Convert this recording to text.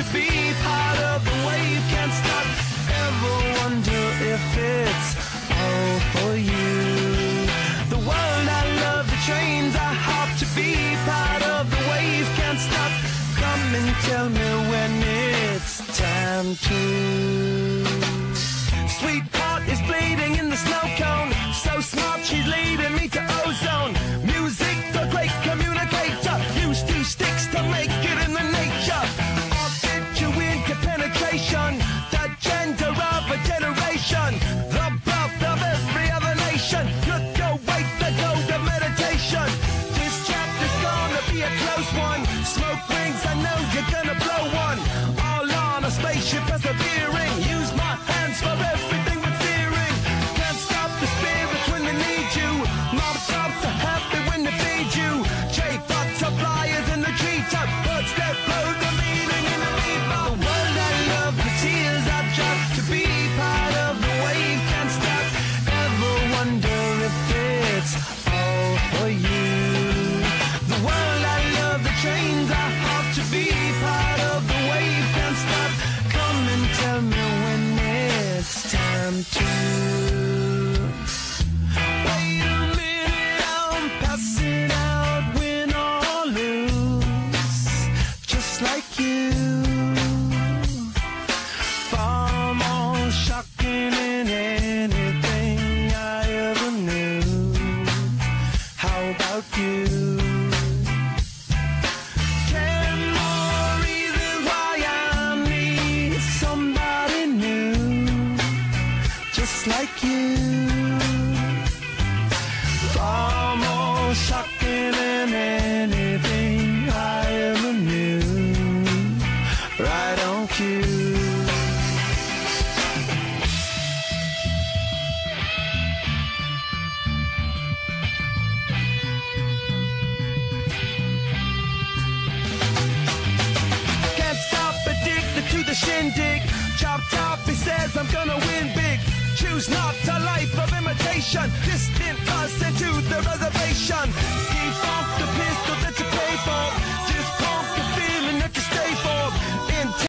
to be part of the wave. Can't stop, ever wonder if it's all for you. The world I love, the trains I hop to be part of the wave. Can't stop, come and tell me when it's time to. Sweetheart is bleeding in the snow cone. So smart, she's leading me to ozone. Music, the great communicator. Used two sticks to make it in the nature. I'll get you into penetration. The gender of a generation. The birth of every other nation. Look your way to go to meditation. This chapter's gonna be a close one. Smoke rings, I know you're gonna blow one. All on a spaceship persevering. Use my hands for everything but fearing. Can't stop the spirits when they need you. Mob tops are happy when they feed you. J-Fox are flyers in the treetop. Birds that blow the meaning in the bebop. The world I love, the tears I drop to be part of the wave. Can't stop, ever wonder if it's all for you. The world I love, the trains I hop to be part of the wave. Can't stop, come and tell me when it's time to. Wait a minute, I'm passing out, win or lose, just like you. Far more shocking than anything I ever knew. How about you? 10 more reasons why I need somebody new, just like you. Far more shocking than anything I ever knew. Right on cue. Can't stop, addicted to the shindig. Chop top, he says I'm gonna win big. Choose not a life of imitation. Distant us into the reservation. Default the pistol that you pay for.